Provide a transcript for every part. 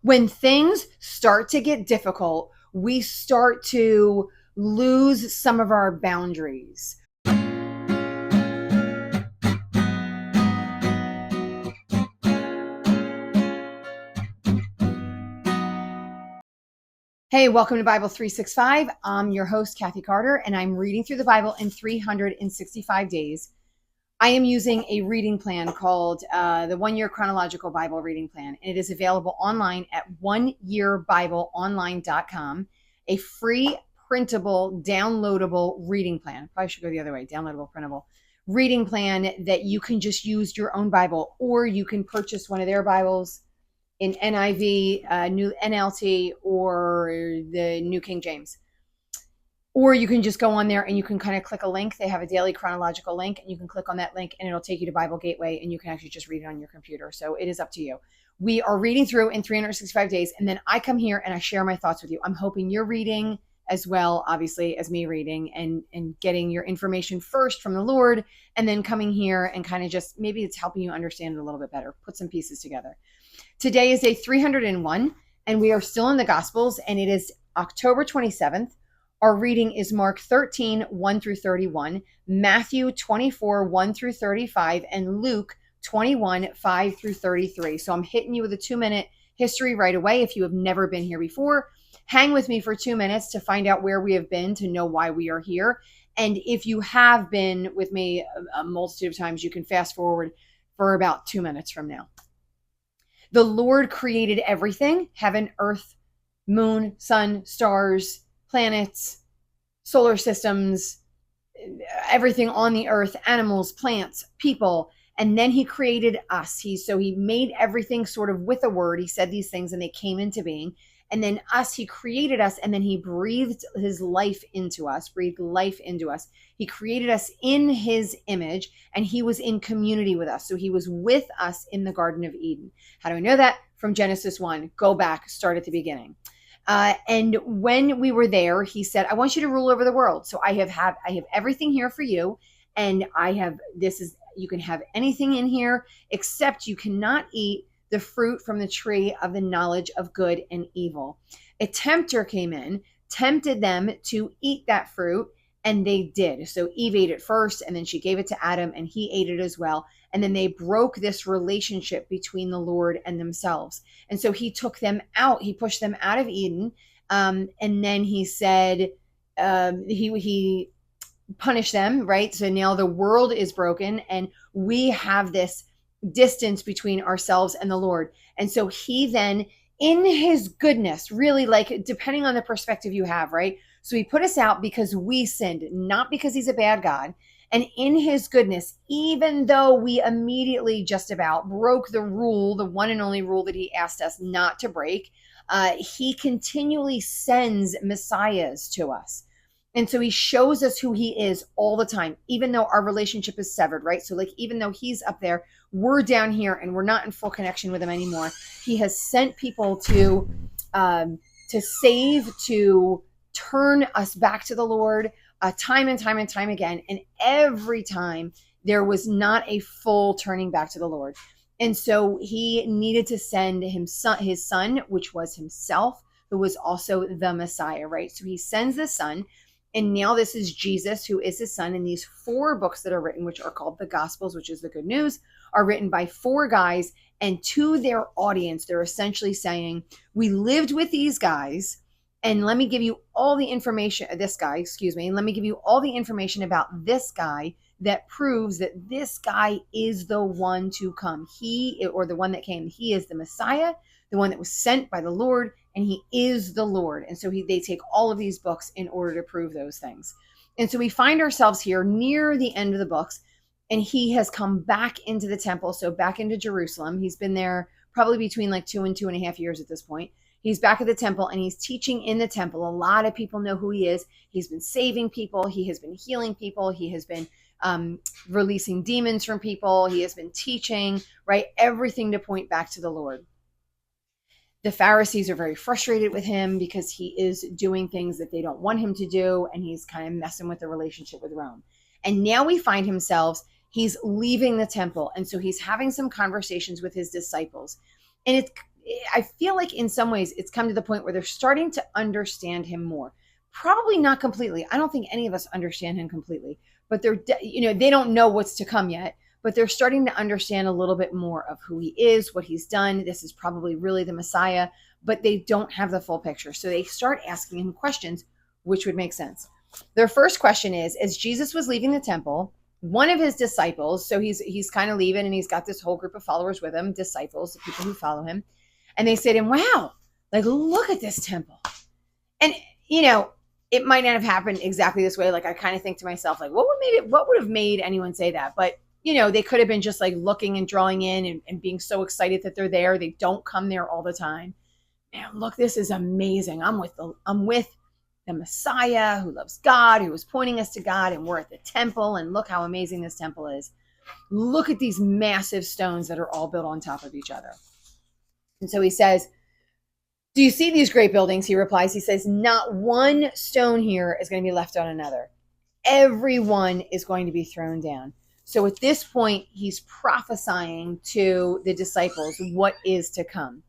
When things start to get difficult, we start to lose some of our boundaries. Hey, welcome to Bible 365. I'm your host, Kathy Carter, and I'm reading through the Bible in 365 days. I am using a reading plan called the 1-Year Chronological Bible Reading Plan, and it is available online at oneyearbibleonline.com, a free printable, downloadable reading plan. Probably should go the other way, downloadable, printable reading plan that you can just use your own Bible, or you can purchase one of their Bibles in NIV, New NLT, or the New King James. Or you can just go on there and you can kind of click a link. They have a daily chronological link, and you can click on that link and it'll take you to Bible Gateway, and you can actually just read it on your computer. So it is up to you. We are reading through in 365 days, and then I come here and I share my thoughts with you. I'm hoping you're reading as well, obviously, as me reading and getting your information first from the Lord, and then coming here and kind of just maybe it's helping you understand it a little bit better, put some pieces together. Today is day 301, and we are still in the Gospels, and it is October 27th. Our reading is Mark 13, 1 through 31, Matthew 24, 1 through 35, and Luke 21, 5 through 33. So I'm hitting you with a 2-minute history right away. If you have never been here before, hang with me for 2 minutes to find out where we have been, to know why we are here. And if you have been with me a multitude of times, you can fast forward for about 2 minutes from now. The Lord created everything: heaven, earth, moon, sun, stars, planets, solar systems, everything on the earth, animals, plants, people. And then he created us. He made everything sort of with a word. He said these things and they came into being. And then us, he created us, and then he breathed his life into us, breathed life into us. He created us in his image, and he was in community with us. So he was with us in the Garden of Eden. How do I know that? From Genesis 1. Go back, start at the beginning. And when we were there, he said, I want you to rule over the world. So I have everything here for you. And you can have anything in here, except you cannot eat the fruit from the tree of the knowledge of good and evil. A tempter came in, tempted them to eat that fruit, and they did. So Eve ate it first, and then she gave it to Adam, and he ate it as well. And then they broke this relationship between the Lord and themselves. And so he took them out. He pushed them out of Eden. And then he said, he punished them, right? So now the world is broken, and we have this distance between ourselves and the Lord. And so he then, in his goodness, really, like, depending on the perspective you have, right? So he put us out because we sinned, not because he's a bad God. And in his goodness, even though we immediately just about broke the rule, the one and only rule that he asked us not to break, he continually sends messiahs to us. And so he shows us who he is all the time, even though our relationship is severed, right? So like, even though he's up there, we're down here and we're not in full connection with him anymore. He has sent people to save, to turn us back to the Lord, time and time and time again. And every time there was not a full turning back to the Lord. And so he needed to send his son, which was himself, who was also the Messiah, right? So he sends the son. And now this is Jesus, who is his son. And these 4 books that are written, which are called the Gospels, which is the good news, are written by 4 guys. And to their audience, they're essentially saying, we lived with these guys, and let me give you all the information, and let me give you all the information about this guy that proves that this guy is the one to come. Or the one that came. He is the Messiah, the one that was sent by the Lord, and he is the Lord. And so they take all of these books in order to prove those things. And so we find ourselves here near the end of the books, and he has come back into the temple, so back into Jerusalem. He's been there probably between like 2 and 2.5 years at this point. He's back at the temple, and he's teaching in the temple. A lot of people know who he is. He's been saving people. He has been healing people. He has been releasing demons from people. He has been teaching, right? Everything to point back to the Lord. The Pharisees are very frustrated with him because he is doing things that they don't want him to do, and he's kind of messing with the relationship with Rome. And now we find he's leaving the temple, and so he's having some conversations with his disciples. And I feel like in some ways it's come to the point where they're starting to understand him more. Probably not completely. I don't think any of us understand him completely, but they don't know what's to come yet, but they're starting to understand a little bit more of who he is, what he's done. This is probably really the Messiah, but they don't have the full picture. So they start asking him questions, which would make sense. Their first question is, as Jesus was leaving the temple, one of his disciples, so he's kind of leaving and he's got this whole group of followers with him, disciples, the people who follow him. And they say to him, wow, like, look at this temple. And, it might not have happened exactly this way. Like, I kind of think to myself, like, what would have made anyone say that? But, they could have been just like looking and drawing in and being so excited that they're there. They don't come there all the time. Man, look, this is amazing. I'm with the Messiah who loves God, who was pointing us to God, and we're at the temple, and look how amazing this temple is. Look at these massive stones that are all built on top of each other. And so he says, do you see these great buildings? He replies, he says, not one stone here is going to be left on another. Everyone is going to be thrown down. So at this point, he's prophesying to the disciples what is to come.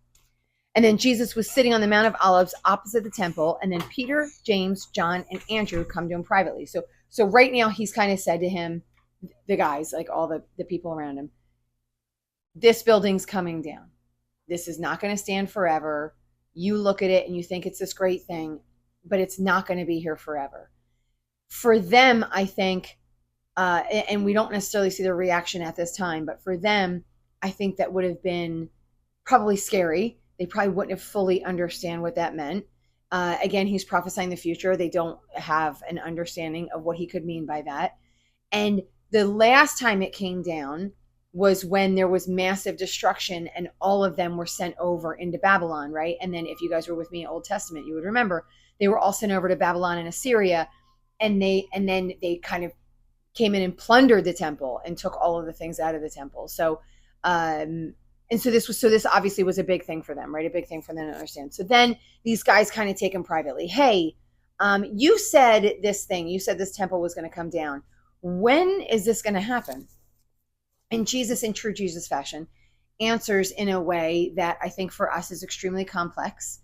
And then Jesus was sitting on the Mount of Olives opposite the temple. And then Peter, James, John, and Andrew come to him privately. So right now he's kind of said to him, the guys, like all the people around him, this building's coming down. This is not going to stand forever. You look at it and you think it's this great thing, but it's not going to be here forever. For them, I think, and we don't necessarily see their reaction at this time, but for them, I think that would have been probably scary. They probably wouldn't have fully understand what that meant. Again, he's prophesying the future. They don't have an understanding of what he could mean by that. And the last time it came down was when there was massive destruction and all of them were sent over into Babylon, right? And then if you guys were with me in Old Testament, you would remember they were all sent over to Babylon and Assyria, and then they kind of came in and plundered the temple and took all of the things out of the temple. So this obviously was a big thing for them, right? A big thing for them to understand. So then these guys kind of take him privately. Hey, you said this thing. You said this temple was going to come down. When is this going to happen? And Jesus, in true Jesus fashion, answers in a way that I think for us is extremely complex.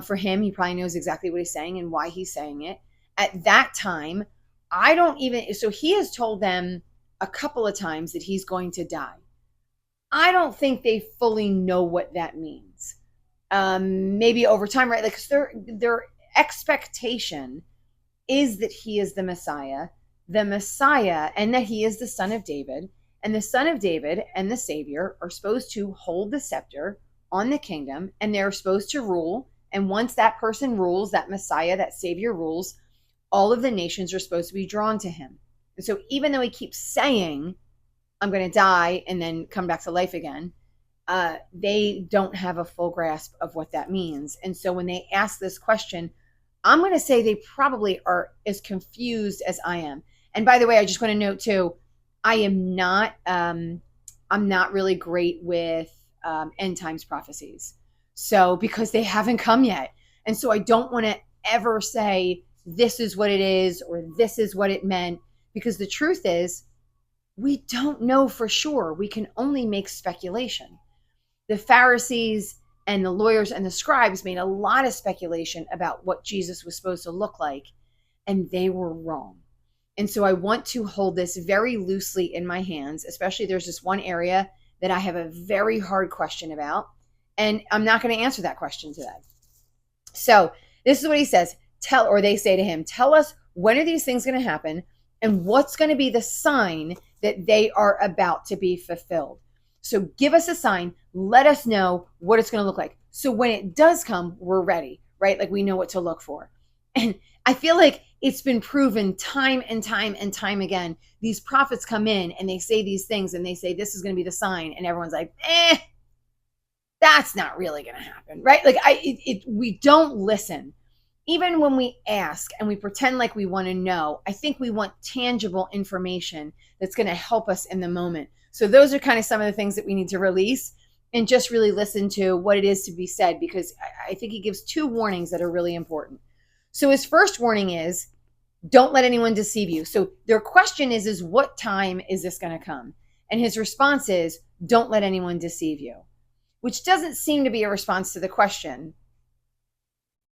For him, he probably knows exactly what he's saying and why he's saying it. At that time, so he has told them a couple of times that he's going to die. I don't think they fully know what that means. Maybe over time, right? Like, their expectation is that he is the Messiah, and that he is the son of David. And the son of David and the Savior are supposed to hold the scepter on the kingdom, and they're supposed to rule. And once that person rules, that Messiah, that Savior rules, all of the nations are supposed to be drawn to him. And so even though he keeps saying, I'm going to die and then come back to life again, they don't have a full grasp of what that means. And so when they ask this question, I'm going to say they probably are as confused as I am. And by the way, I just want to note too, I'm not really great with end times prophecies. So because they haven't come yet. And so I don't want to ever say this is what it is or this is what it meant, because the truth is we don't know for sure. We can only make speculation. The Pharisees and the lawyers and the scribes made a lot of speculation about what Jesus was supposed to look like, and they were wrong. And so I want to hold this very loosely in my hands, especially there's this one area that I have a very hard question about, and I'm not going to answer that question today. So this is what he says. They say to him, tell us, when are these things going to happen, and what's going to be the sign that they are about to be fulfilled? So give us a sign. Let us know what it's going to look like. So when it does come, we're ready, right? Like we know what to look for. And I feel like it's been proven time and time and time again. These prophets come in and they say these things and they say, this is going to be the sign. And everyone's like, that's not really going to happen, right? Like we don't listen. Even when we ask and we pretend like we want to know, I think we want tangible information that's going to help us in the moment. So those are kind of some of the things that we need to release and just really listen to what it is to be said, because I think he gives two warnings that are really important. So his first warning is, don't let anyone deceive you. So their question is what time is this going to come? And his response is, don't let anyone deceive you. which doesn't seem to be a response to the question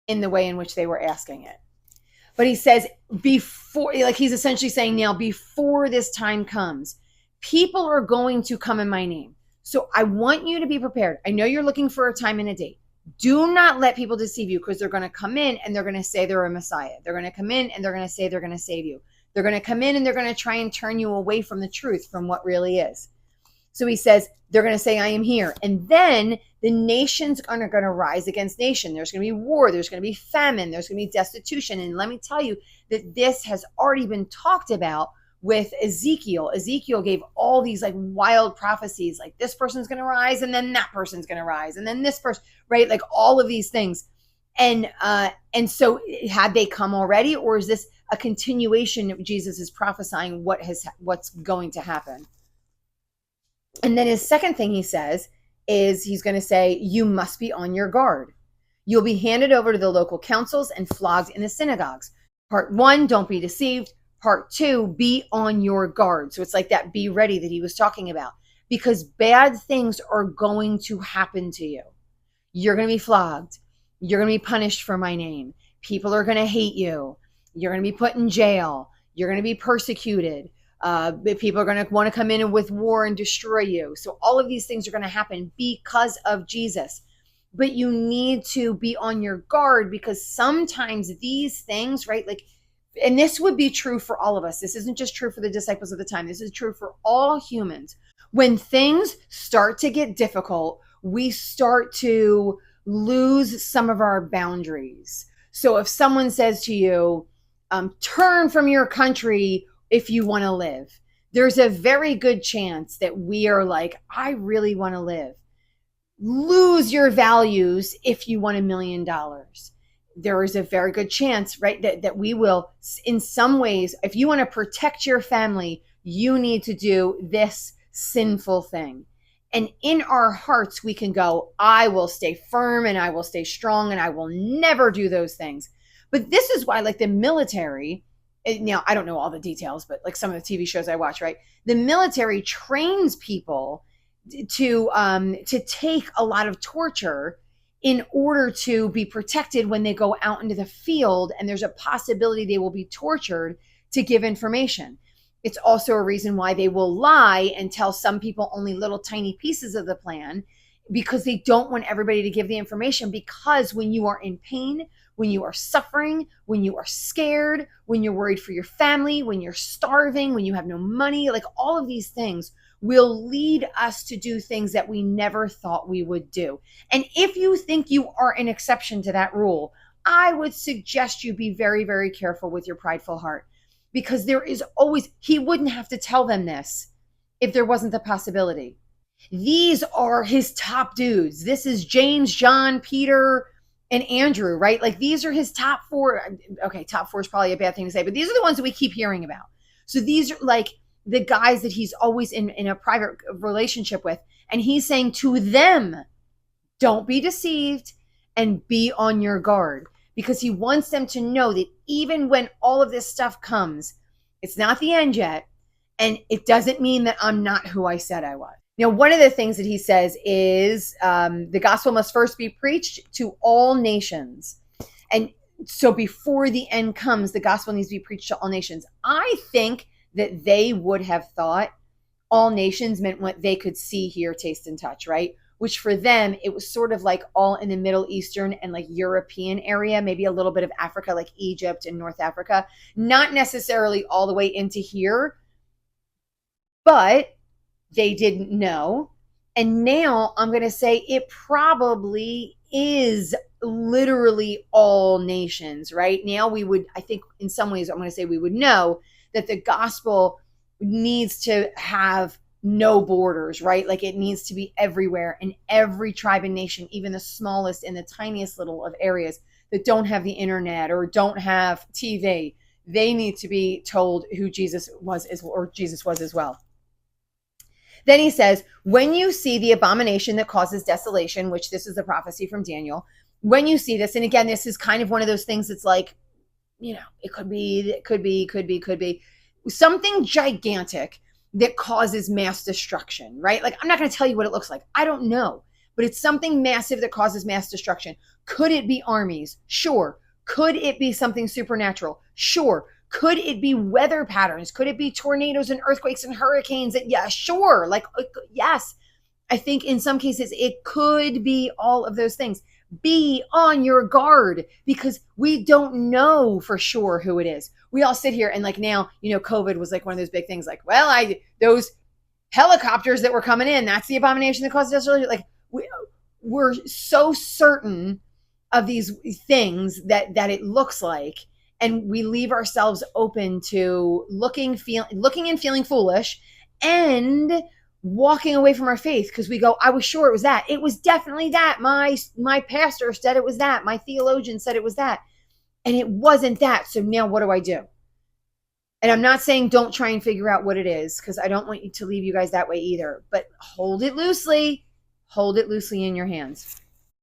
in the way in which they were asking it. But he says, before, like he's essentially saying now, before this time comes, people are going to come in my name. So I want you to be prepared. I know you're looking for a time and a date. Do not let people deceive you, because they're going to come in and they're going to say they're a Messiah. They're going to come in and they're going to say they're going to save you. They're going to come in and they're going to try and turn you away from the truth, from what really is. So he says, they're going to say, I am here. And then the nations are going to rise against nation. There's going to be war. There's going to be famine. There's going to be destitution. And let me tell you that this has already been talked about with Ezekiel. Ezekiel gave all these like wild prophecies, like this person's going to rise and then that person's going to rise and then this person, right? Like all of these things. And so had they come already, or is this a continuation of Jesus is prophesying what's going to happen? And then his second thing he says is he's going to say, you must be on your guard. You'll be handed over to the local councils and flogged in the synagogues. Part 1, don't be deceived. Part 2, be on your guard. So it's like that be ready that he was talking about, because bad things are going to happen to you. You're going to be flogged. You're going to be punished for my name. People are going to hate you. You're going to be put in jail. You're going to be persecuted. People are going to want to come in with war and destroy you. So all of these things are going to happen because of Jesus. But you need to be on your guard, because sometimes these things, right? Like, and this would be true for all of us. This isn't just true for the disciples of the time. This is true for all humans. When things start to get difficult, we start to lose some of our boundaries. So if someone says to you, turn from your country if you want to live, there's a very good chance that we are like, I really want to live. Lose your values if you want $1 million. There is a very good chance, right, that we will, in some ways, if you want to protect your family, you need to do this sinful thing. And in our hearts, we can go, I will stay firm and I will stay strong and I will never do those things. But this is why, like the military, now I don't know all the details, but like some of the TV shows I watch, right? The military trains people to take a lot of torture in order to be protected when they go out into the field, and there's a possibility they will be tortured to give information. It's also a reason why they will lie and tell some people only little tiny pieces of the plan, because they don't want everybody to give the information. Because when you are in pain, when you are suffering, when you are scared, when you're worried for your family, when you're starving, when you have no money, like all of these things will lead us to do things that we never thought we would do. And if you think you are an exception to that rule, I would suggest you be very, very careful with your prideful heart, because there is always, he wouldn't have to tell them this if there wasn't the possibility. These are his top dudes. This is James, John, Peter, and Andrew, right? Like these are his top 4. Okay, top 4 is probably a bad thing to say, but these are the ones that we keep hearing about. So these are like the guys that he's always in a private relationship with. And he's saying to them, don't be deceived and be on your guard, because he wants them to know that even when all of this stuff comes, it's not the end yet. And it doesn't mean that I'm not who I said I was. You know, one of the things that he says is the gospel must first be preached to all nations. And so before the end comes, the gospel needs to be preached to all nations. I think that they would have thought all nations meant what they could see, hear, taste, and touch, right? Which for them, it was sort of like all in the Middle Eastern and like European area, maybe a little bit of Africa, like Egypt and North Africa, not necessarily all the way into here, but they didn't know. And now I'm going to say it probably is literally all nations, right? Now we would, I think in some ways, I'm going to say we would know that the gospel needs to have no borders, right? Like it needs to be everywhere, in every tribe and nation, even the smallest and the tiniest little of areas that don't have the internet or don't have TV. They need to be told who Jesus was, or Jesus was as well. Then he says, when you see the abomination that causes desolation, which this is the prophecy from Daniel, when you see this, and again, this is kind of one of those things that's like, you know, it could be something gigantic that causes mass destruction, right? Like, I'm not going to tell you what it looks like. I don't know. but it's something massive that causes mass destruction. Could it be armies? Sure. Could it be something supernatural? Sure. Could it be weather patterns? Could it be tornadoes and earthquakes and hurricanes? Yeah, sure. Like, yes. I think in some cases it could be all of those things. Be on your guard because we don't know for sure who it is. We all sit here and like now, COVID was like one of those big things like, well, those helicopters that were coming in, that's the abomination that caused desolation. Like we're so certain of these things that it looks like, and we leave ourselves open to looking and feeling foolish and walking away from our faith because we go, I was sure it was that. It was definitely that. My pastor said it was that. My theologian said it was that. And it wasn't that. So now what do I do? And I'm not saying don't try and figure out what it is because I don't want you to leave you guys that way either. But hold it loosely. Hold it loosely in your hands.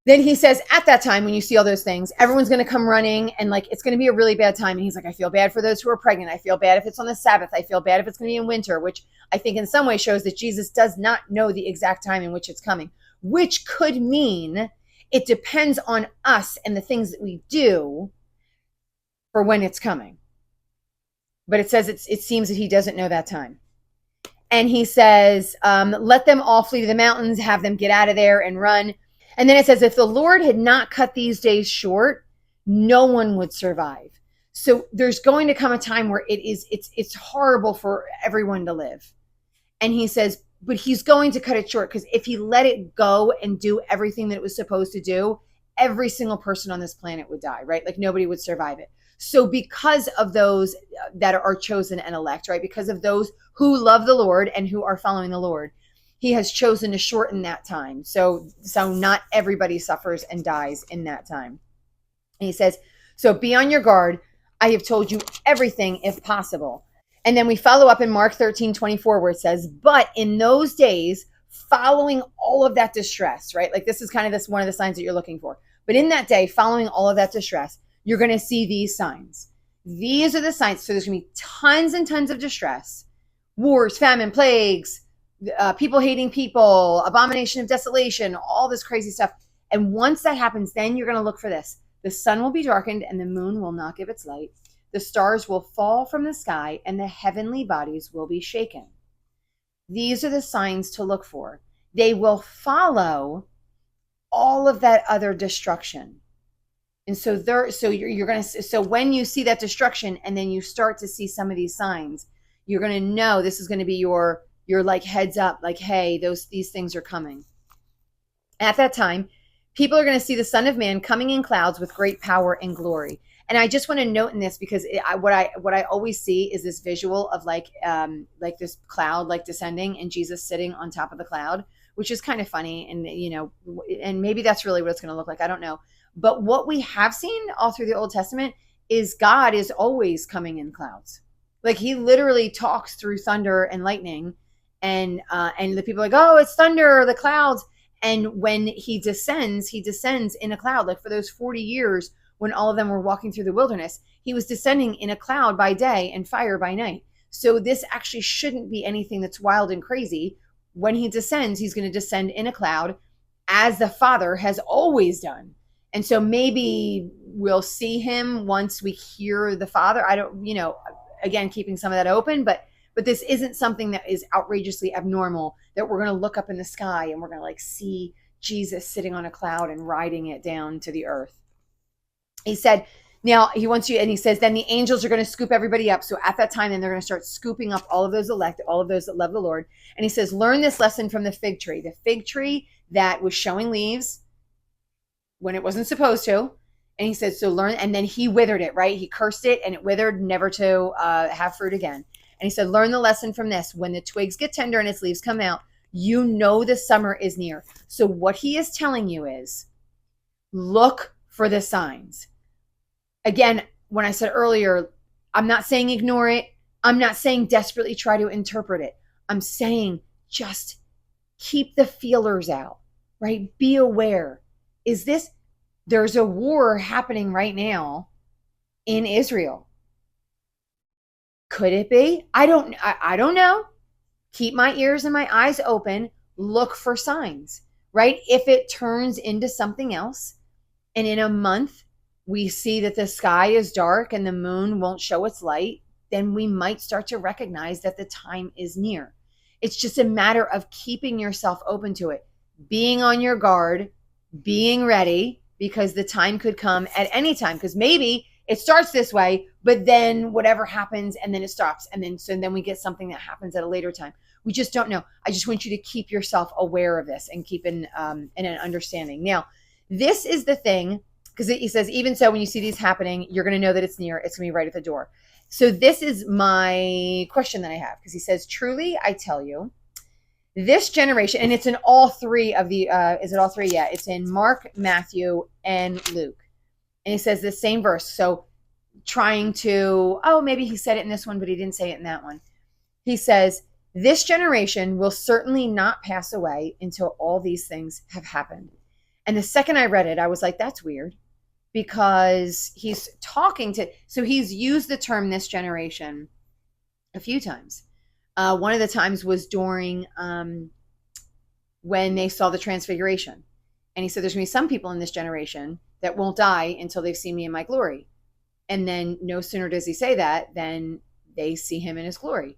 Then he says, at that time, when you see all those things, everyone's going to come running and like, it's going to be a really bad time. And he's like, I feel bad for those who are pregnant. I feel bad if it's on the Sabbath. I feel bad if it's going to be in winter, which I think in some way shows that Jesus does not know the exact time in which it's coming, which could mean it depends on us and the things that we do for when it's coming. But it says it seems that he doesn't know that time. And he says, let them all flee to the mountains, have them get out of there and run. And then it says, if the Lord had not cut these days short, no one would survive. So there's going to come a time where it's horrible for everyone to live. And he says, but he's going to cut it short because if he let it go and do everything that it was supposed to do, every single person on this planet would die, right? Like nobody would survive it. So because of those that are chosen and elect, right? Because of those who love the Lord and who are following the Lord, he has chosen to shorten that time. So not everybody suffers and dies in that time. And he says, so be on your guard. I have told you everything if possible. And then we follow up in Mark 13:24 where it says, but in those days, following all of that distress, right? Like this is kind of one of the signs that you're looking for. But in that day, following all of that distress, you're going to see these signs. These are the signs. So there's going to be tons and tons of distress, wars, famine, plagues, people hating people, abomination of desolation, all this crazy stuff. And once that happens, then you're going to look for this. The sun will be darkened and the moon will not give its light. The stars will fall from the sky and the heavenly bodies will be shaken. These are the signs to look for. They will follow all of that other destruction. And so you're going to, so when you see that destruction and then you start to see some of these signs, you're going to know this is going to be your like heads up, like, hey, these things are coming. At that time, people are going to see the Son of Man coming in clouds with great power and glory. And I just want to note in this because what I always see is this visual of like this cloud like descending and Jesus sitting on top of the cloud, which is kind of funny. And and maybe that's really what it's going to look like. I don't know. But what we have seen all through the Old Testament is God is always coming in clouds. Like he literally talks through thunder and lightning, and the people are like, oh, it's thunder, the clouds. And when he descends in a cloud. Like for those 40 years when all of them were walking through the wilderness, he was descending in a cloud by day and fire by night. So this actually shouldn't be anything that's wild and crazy. When he descends, he's going to descend in a cloud as the Father has always done. And so maybe we'll see him once we hear the Father. I don't, again, keeping some of that open, but this isn't something that is outrageously abnormal that we're going to look up in the sky and we're going to like see Jesus sitting on a cloud and riding it down to the earth. He said, now he wants you, and he says, then the angels are going to scoop everybody up. So at that time, then they're going to start scooping up all of those elect, all of those that love the Lord. And he says, learn this lesson from the fig tree that was showing leaves when it wasn't supposed to. And he said, so learn, and then he withered it, right? He cursed it and it withered, never to have fruit again. And he said, learn the lesson from this. When the twigs get tender and its leaves come out, you know the summer is near. So what he is telling you is, look for the signs. Again, when I said earlier, I'm not saying ignore it. I'm not saying desperately try to interpret it. I'm saying just keep the feelers out, right? Be aware. There's a war happening right now in Israel. Could it be? I don't know. Keep my ears and my eyes open. Look for signs. right? If it turns into something else, and in a month we see that the sky is dark and the moon won't show its light, then we might start to recognize that the time is near. It's just a matter of keeping yourself open to it, being on your guard, being ready, because the time could come at any time. Because maybe it starts this way, but then whatever happens and then it stops. And then we get something that happens at a later time. We just don't know. I just want you to keep yourself aware of this and keep in an understanding. Now, this is the thing, because he says, even so, when you see these happening, you're going to know that it's near. It's going to be right at the door. So this is my question that I have, because he says, truly, I tell you, this generation, and it's in all three of the, is it all three? Yeah, it's in Mark, Matthew, and Luke. And he says the same verse. So trying to, maybe he said it in this one, but he didn't say it in that one. He says, this generation will certainly not pass away until all these things have happened. And the second I read it, I was like, that's weird, because he's talking to, so he's used the term this generation a few times. One of the times was during when they saw the transfiguration. And he said, there's going to be some people in this generation that won't die until they've seen me in my glory. And then no sooner does he say that than they see him in his glory.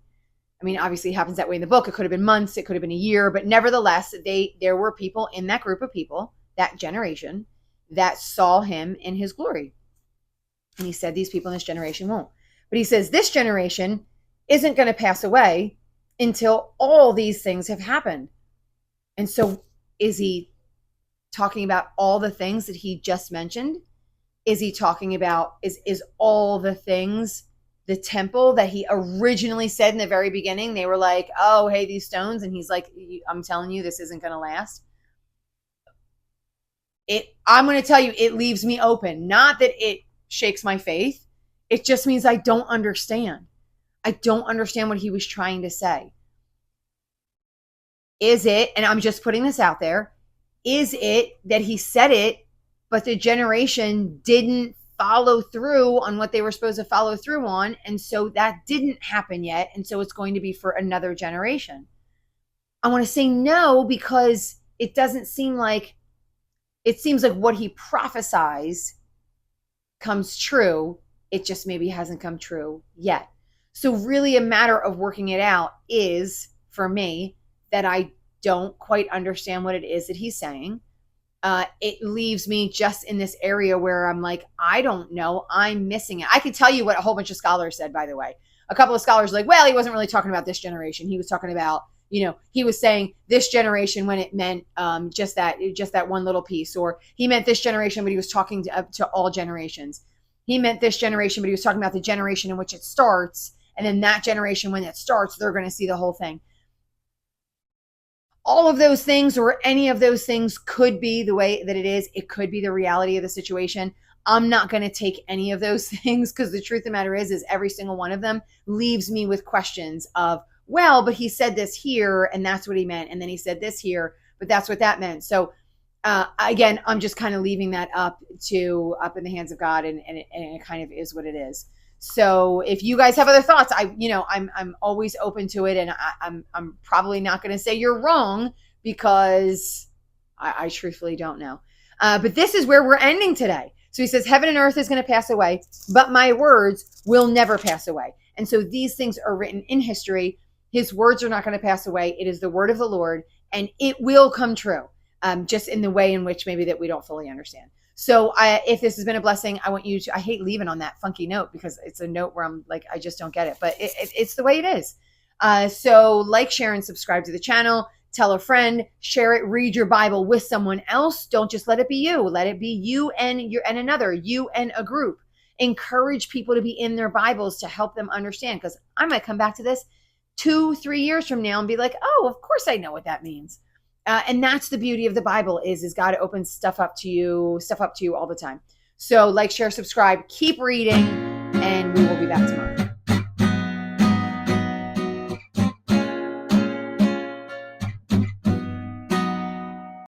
I mean, obviously it happens that way in the book. It could have been months, it could have been a year, but nevertheless, there were people in that group of people, that generation, that saw him in his glory. And he said, these people in this generation won't. But he says, this generation isn't going to pass away until all these things have happened. And so is he talking about all the things that he just mentioned? Is he talking about, is all the things the temple that he originally said in the very beginning? They were like, oh, hey, these stones. And he's like, I'm telling you, this isn't going to last. I'm going to tell you, it leaves me open. Not that it shakes my faith. It just means I don't understand. I don't understand what he was trying to say. Is it, and I'm just putting this out there, is it that he said it, but the generation didn't follow through on what they were supposed to follow through on, and so that didn't happen yet, and so it's going to be for another generation? I want to say no, because it doesn't seem like, it seems like what he prophesies comes true. It just maybe hasn't come true yet. So really a matter of working it out is, for me, that I don't quite understand what it is that he's saying. It leaves me just in this area where I'm like, I don't know. I'm missing it. I can tell you what a whole bunch of scholars said, by the way. A couple of scholars were like, well, he wasn't really talking about this generation. He was talking about, he was saying this generation when it meant just that one little piece, or he meant this generation, but he was talking to all generations. He meant this generation, but he was talking about the generation in which it starts. And then that generation, when it starts, they're going to see the whole thing. All of those things, or any of those things, could be the way that it is. It could be the reality of the situation. I'm not going to take any of those things, because the truth of the matter is every single one of them leaves me with questions of, well, but he said this here and that's what he meant. And then he said this here, but that's what that meant. So again, I'm just kind of leaving that up in the hands of God, and it kind of is what it is. So if you guys have other thoughts, I'm always open to it, and I'm probably not going to say you're wrong, because I truthfully don't know. But this is where we're ending today. So he says, heaven and earth is going to pass away, but my words will never pass away. And so these things are written in history. His words are not going to pass away. It is the word of the Lord, and it will come true, just in the way in which maybe that we don't fully understand. So if this has been a blessing, I want you to, I hate leaving on that funky note, because it's a note where I'm like, I just don't get it, but it's the way it is. So like, share, and subscribe to the channel. Tell a friend, share it, read your Bible with someone else. Don't just let it be you. Let it be you and another, you and a group. Encourage people to be in their Bibles to help them understand, because I might come back to this 2-3 years from now and be like, oh, of course I know what that means. And that's the beauty of the Bible is God opens stuff up to you all the time. So like, share, subscribe, keep reading, and we will be back tomorrow.